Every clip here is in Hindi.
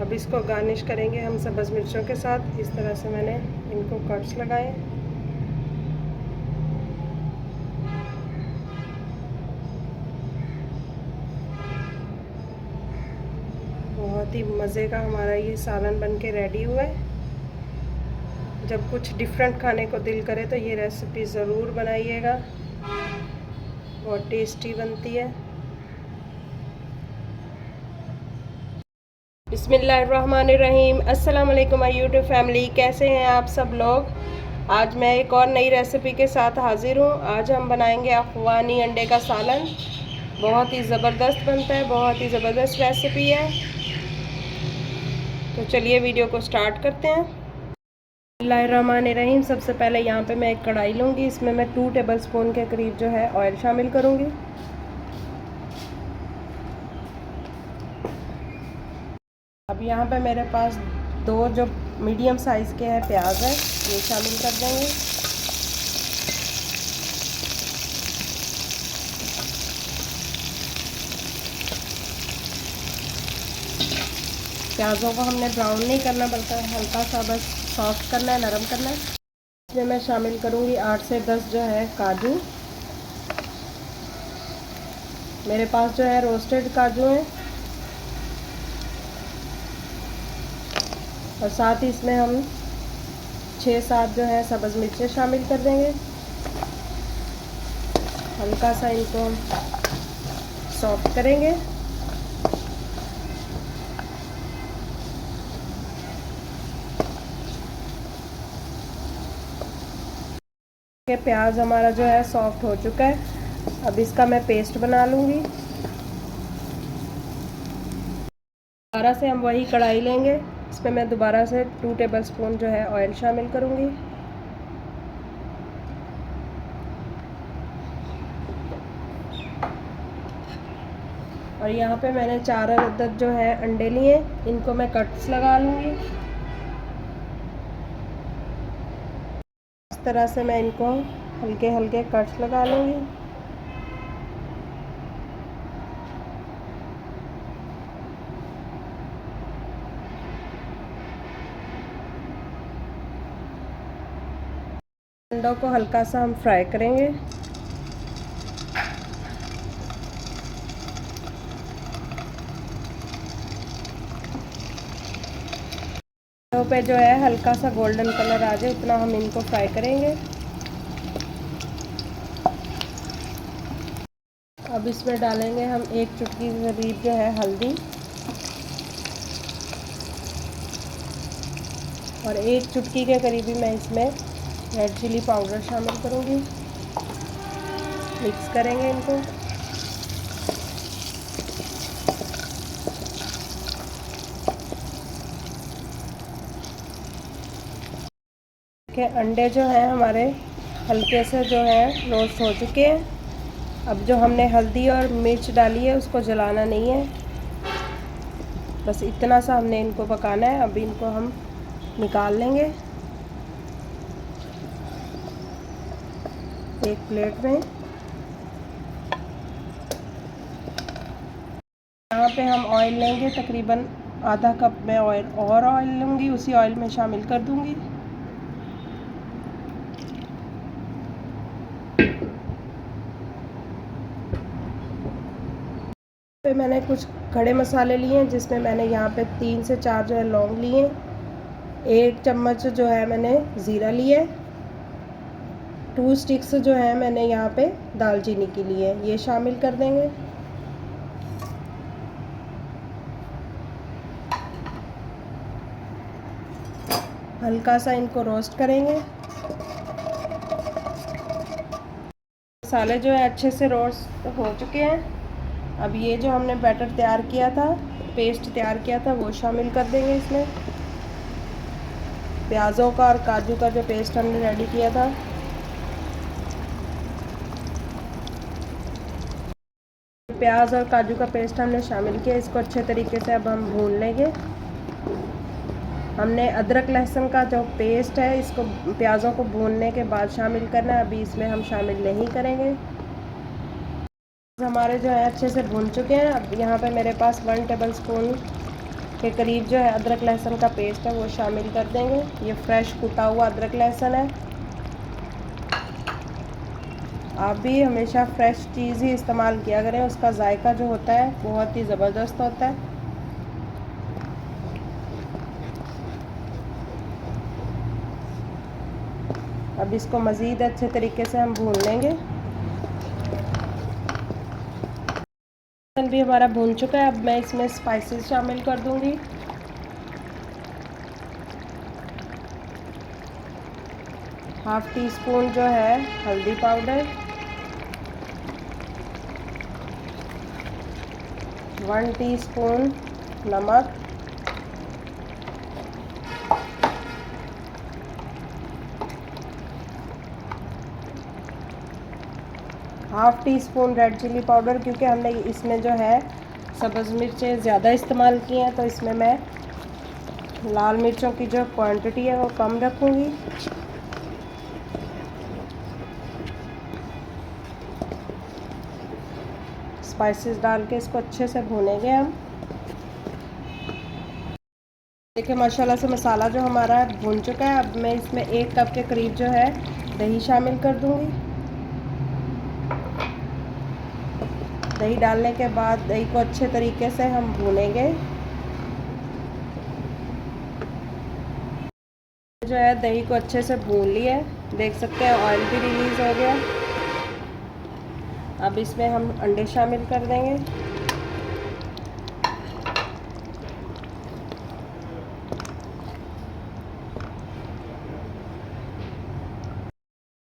अब इसको गार्निश करेंगे हम सब्ज़ मिर्चों के साथ। इस तरह से मैंने इनको कट्स लगाए। बहुत ही मज़े का हमारा ये सालन बन के रेडी हुआ है। जब कुछ डिफरेंट खाने को दिल करे तो ये रेसिपी ज़रूर बनाइएगा, बहुत टेस्टी बनती है। बिस्मिल्लाहिर्रहमानिर्रहीम। अस्सलाम वालेकुम माय यूट्यूब फैमिली, कैसे हैं आप सब लोग। आज मैं एक और नई रेसिपी के साथ हाज़िर हूँ। आज हम बनाएंगे अफ़गानी अंडे का सालन। बहुत ही ज़बरदस्त बनता है, बहुत ही ज़बरदस्त रेसिपी है। तो चलिए वीडियो को स्टार्ट करते हैं। बिस्मिल्लाहिर्रहमानिर्रहीम। सबसे पहले यहाँ पे मैं एक कढ़ाई लूँगी। इसमें मैं 2 टेबलस्पून के करीब जो है ऑयल शामिल करूँगी। अब यहाँ पे मेरे पास 2 जो मीडियम साइज़ के हैं प्याज है, ये शामिल कर देंगे। प्याज़ों को हमने ब्राउन नहीं करना, बल्कि हल्का सा बस सॉफ्ट करना है, नरम करना है। इसमें मैं शामिल करूँगी 8 से 10 जो है काजू। मेरे पास जो है रोस्टेड काजू हैं। और साथ ही इसमें हम 6-7 जो है सब्ज़ मिर्चें शामिल कर देंगे। हल्का सा इनको हम सॉफ्ट करेंगे। प्याज हमारा जो है सॉफ्ट हो चुका है। अब इसका मैं पेस्ट बना लूँगी। दोबारा से हम वही कढ़ाई लेंगे। इसमें मैं दोबारा से 2 टेबलस्पून जो है ऑयल शामिल करूँगी। और यहाँ पे मैंने 4 अदद जो है अंडे लिए, इनको मैं कट्स लगा लूँगी। इस तरह से मैं इनको हल्के हल्के कट्स लगा लूँगी। अंडों को हल्का सा हम फ्राई करेंगे। अंडों पे जो है हल्का सा गोल्डन कलर आ जाए, उतना हम इनको फ्राई करेंगे। अब इसमें डालेंगे हम 1 चुटकी के करीब जो है हल्दी और 1 चुटकी के करीब मैं इसमें रेड चिली पाउडर शामिल करूँगी। मिक्स करेंगे इनको। अंडे जो हैं हमारे हल्के से जो है रोस्ट हो चुके हैं। अब जो हमने हल्दी और मिर्च डाली है उसको जलाना नहीं है, बस इतना सा हमने इनको पकाना है। अब इनको हम निकाल लेंगे एक प्लेट में। यहाँ पे हम ऑयल लेंगे, तकरीबन आधा कप में ऑयल लूँगी, उसी ऑयल में शामिल कर दूँगी। पे मैंने कुछ खड़े मसाले लिए हैं, जिसमें मैंने यहाँ पे 3 से 4 जो है लौंग लिए, 1 चम्मच जो है मैंने ज़ीरा लिया, 2 स्टिक्स जो है मैंने यहाँ पे दालचीनी की ली है, ये शामिल कर देंगे। हल्का सा इनको रोस्ट करेंगे। मसाले जो है अच्छे से रोस्ट हो चुके हैं। अब ये जो हमने बैटर तैयार किया था, पेस्ट तैयार किया था, वो शामिल कर देंगे इसमें। प्याज़ों का और काजू का जो पेस्ट हमने रेडी किया था, प्याज और काजू का पेस्ट हमने शामिल किया। इसको अच्छे तरीके से अब हम भून लेंगे। हमने अदरक लहसुन का जो पेस्ट है, इसको प्याज़ों को भूनने के बाद शामिल करना है, अभी इसमें हम शामिल नहीं करेंगे। हमारे जो है अच्छे से भून चुके हैं। अब यहाँ पे मेरे पास 1 टेबलस्पून के करीब जो है अदरक लहसुन का पेस्ट है वो शामिल कर देंगे। ये फ्रेश कुटा हुआ अदरक लहसुन है। आप भी हमेशा फ्रेश चीज़ ही इस्तेमाल किया करें, उसका जायका जो होता है बहुत ही ज़बरदस्त होता है। अब इसको मज़ीद अच्छे तरीके से हम भून लेंगे। भी हमारा भून चुका है। अब मैं इसमें स्पाइसेस शामिल कर दूंगी। हाफ टी स्पून जो है हल्दी पाउडर, 1 टीस्पून नमक, half teaspoon red chilli powder, क्योंकि हमने इसमें जो है सब्ज़ मिर्चें ज़्यादा इस्तेमाल की हैं तो इसमें मैं लाल मिर्चों की जो क्वांटिटी है वो कम रखूँगी। स्पाइसेस डाल के इसको अच्छे से भूनेंगे हम। देखिए माशाल्लाह से मसाला जो हमारा भून चुका है। अब मैं इसमें 1 कप के करीब जो है दही शामिल कर दूँगी। दही डालने के बाद दही को अच्छे तरीके से हम भूनेंगे। जो है दही को अच्छे से भून लिया है, देख सकते हैं ऑयल भी रिलीज़ हो गया। अब इसमें हम अंडे शामिल कर देंगे।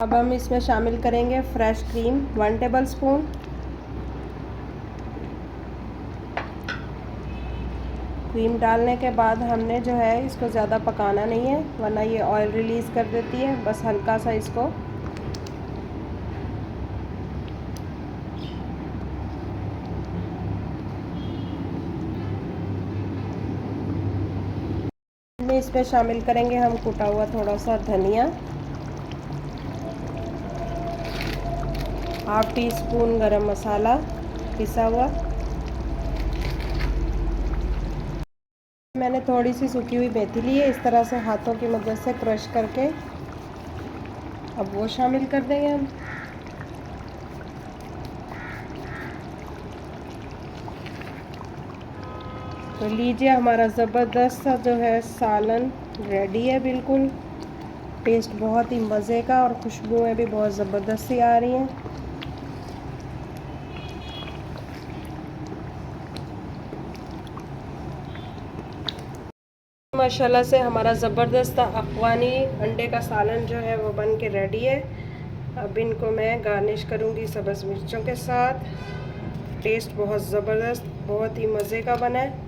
अब हम इसमें शामिल करेंगे fresh cream 1 table spoon. Cream डालने के बाद हमने जो है इसको ज़्यादा पकाना नहीं है, वरना ये ऑयल रिलीज़ कर देती है। बस हल्का सा इसको इसमें शामिल करेंगे हम कुटा हुआ थोड़ा सा धनिया, हाफ टी स्पून गरम मसाला पिसा हुआ, मैंने थोड़ी सी सूखी हुई मेथी ली है, इस तरह से हाथों की मदद से क्रश करके अब वो शामिल कर देंगे हम। तो लीजिए हमारा ज़बरदस्त सा जो है सालन रेडी है। बिल्कुल टेस्ट बहुत ही मज़े का और खुशबुएं भी बहुत ज़बरदस्त सी आ रही हैं। माशाल्लाह से हमारा ज़बरदस्त अफ़गानी अंडे का सालन जो है वो बन के रेडी है। अब इनको मैं गार्निश करूँगी सब्ज़ मिर्चों के साथ। टेस्ट बहुत ज़बरदस्त, बहुत ही मज़े का बना है।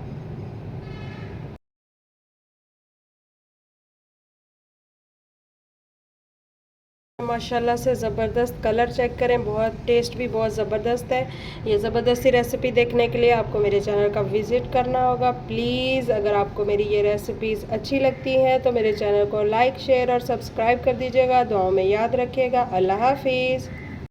माशाल्लाह से ज़बरदस्त, कलर चेक करें, बहुत टेस्ट भी बहुत ज़बरदस्त है। ये ज़बरदस्ती रेसिपी देखने के लिए आपको मेरे चैनल का विज़िट करना होगा। प्लीज़ अगर आपको मेरी ये रेसिपीज़ अच्छी लगती हैं तो मेरे चैनल को लाइक शेयर और सब्सक्राइब कर दीजिएगा। दुआओं में याद रखिएगा। अल्लाह हाफिज़।